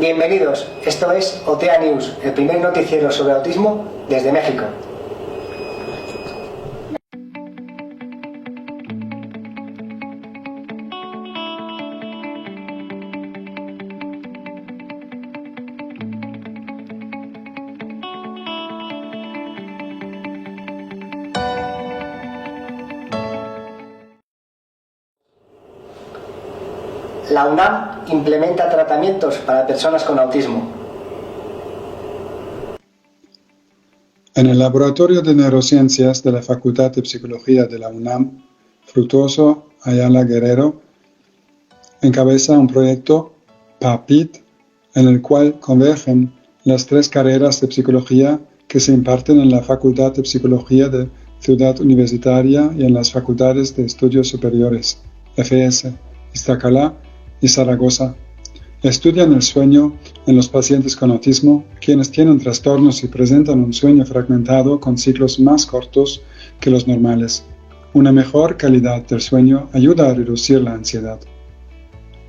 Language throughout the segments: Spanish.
Bienvenidos, esto es OTEA News, el primer noticiero sobre autismo desde México. La UNAM implementa tratamientos para personas con autismo. En el Laboratorio de Neurociencias de la Facultad de Psicología de la UNAM, Frutuoso Ayala Guerrero encabeza un proyecto PAPIT, en el cual convergen las 3 carreras de psicología que se imparten en la Facultad de Psicología de Ciudad Universitaria y en las Facultades de Estudios Superiores, FS, Iztacalá y Zaragoza. Estudian el sueño en los pacientes con autismo, quienes tienen trastornos y presentan un sueño fragmentado con ciclos más cortos que los normales. Una mejor calidad del sueño ayuda a reducir la ansiedad.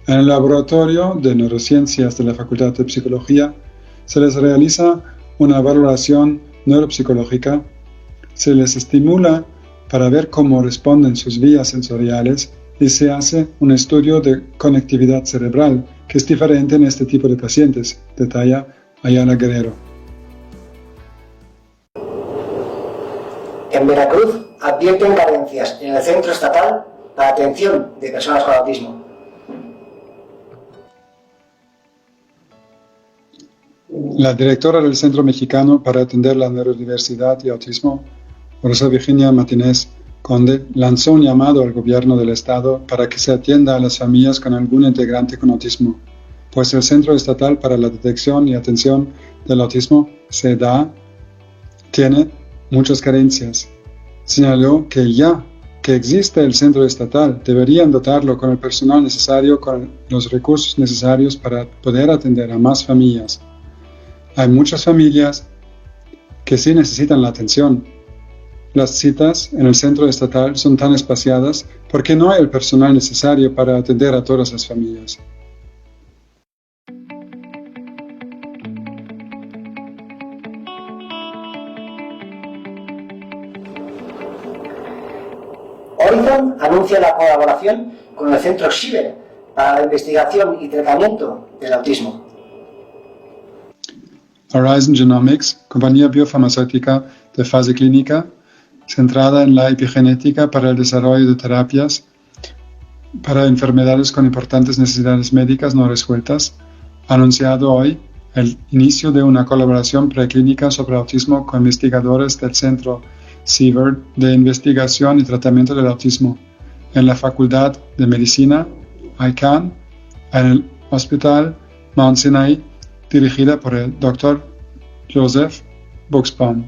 En el Laboratorio de Neurociencias de la Facultad de Psicología se les realiza una valoración neuropsicológica, se les estimula para ver cómo responden sus vías sensoriales y se hace un estudio de conectividad cerebral, que es diferente en este tipo de pacientes, detalla Ayala Guerrero. En Veracruz advierten carencias en el Centro Estatal para Atención de Personas con Autismo. La directora del Centro Mexicano para Atender la Neurodiversidad y Autismo, Rosa Virginia Martínez Conde, lanzó un llamado al gobierno del estado para que se atienda a las familias con algún integrante con autismo, pues el Centro Estatal para la Detección y Atención del Autismo, CEDA, tiene muchas carencias. Señaló que ya que existe el Centro Estatal, deberían dotarlo con el personal necesario, con los recursos necesarios para poder atender a más familias. Hay muchas familias que sí necesitan la atención. Las citas en el centro estatal son tan espaciadas porque no hay el personal necesario para atender a todas las familias. Horizon anuncia la colaboración con el Centro Xiber para la investigación y tratamiento del autismo. Horizon Genomics, compañía biofarmacéutica de fase clínica, centrada en la epigenética para el desarrollo de terapias para enfermedades con importantes necesidades médicas no resueltas, ha anunciado hoy el inicio de una colaboración preclínica sobre autismo con investigadores del Centro CIBER de Investigación y Tratamiento del Autismo en la Facultad de Medicina, ICANN, en el Hospital Mount Sinai, dirigida por el Dr. Joseph Buxbaum.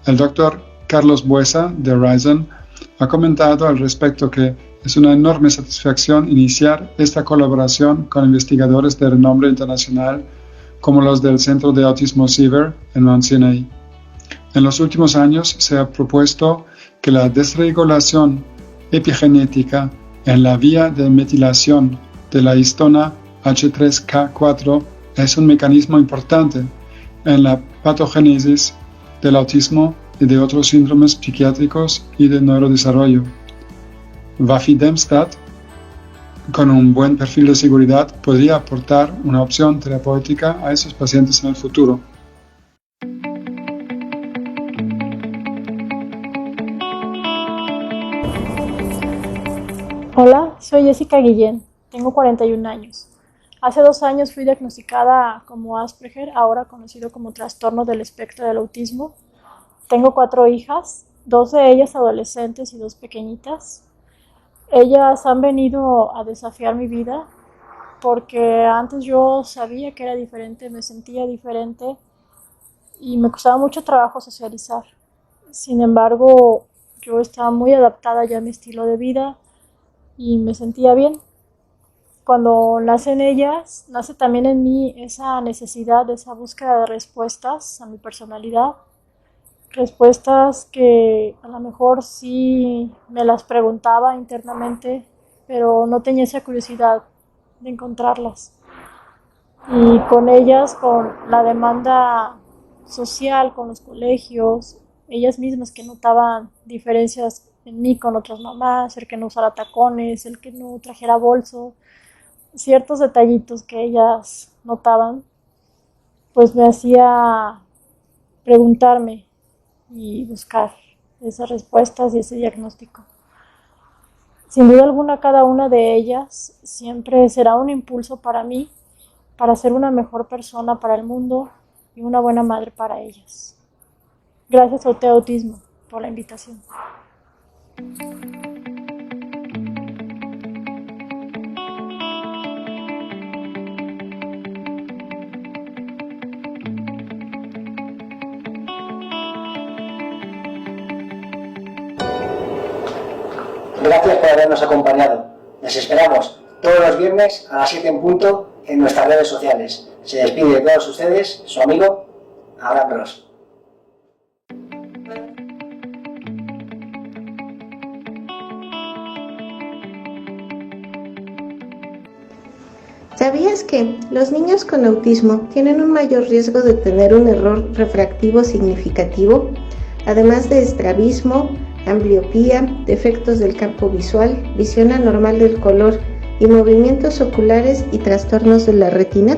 El Dr. Carlos Buesa, de Horizon, ha comentado al respecto que es una enorme satisfacción iniciar esta colaboración con investigadores de renombre internacional como los del Centro de Autismo CIBER en Mount Sinai. En los últimos años se ha propuesto que la desregulación epigenética en la vía de metilación de la histona H3K4 es un mecanismo importante en la patogénesis del autismo y de otros síndromes psiquiátricos y de neurodesarrollo. Vafidemstat, con un buen perfil de seguridad, podría aportar una opción terapéutica a esos pacientes en el futuro. Hola, soy Jessica Guillén, tengo 41 años. Hace 2 años fui diagnosticada como Asperger, ahora conocido como trastorno del espectro del autismo. Tengo 4 hijas, 2 de ellas adolescentes y 2 pequeñitas. Ellas han venido a desafiar mi vida porque antes yo sabía que era diferente, me sentía diferente y me costaba mucho trabajo socializar. Sin embargo, yo estaba muy adaptada ya a mi estilo de vida y me sentía bien. Cuando nacen ellas, nace también en mí esa necesidad, esa búsqueda de respuestas a mi personalidad. Respuestas que a lo mejor sí me las preguntaba internamente, pero no tenía esa curiosidad de encontrarlas. y con ellas, con la demanda social, con los colegios, ellas mismas que notaban diferencias en mí con otras mamás, el que no usara tacones, el que no trajera bolso, ciertos detallitos que ellas notaban, pues me hacía preguntarme y buscar esas respuestas y ese diagnóstico. Sin duda alguna, cada una de ellas siempre será un impulso para mí, para ser una mejor persona para el mundo y una buena madre para ellas. Gracias a UTEA Autismo por la invitación. Gracias por habernos acompañado. Les esperamos todos los viernes a las 7 en punto en nuestras redes sociales. Se despide de todos ustedes su amigo Abraham Ross. ¿Sabías que los niños con autismo tienen un mayor riesgo de tener un error refractivo significativo, además de estrabismo, ambliopía, defectos del campo visual, visión anormal del color y movimientos oculares y trastornos de la retina?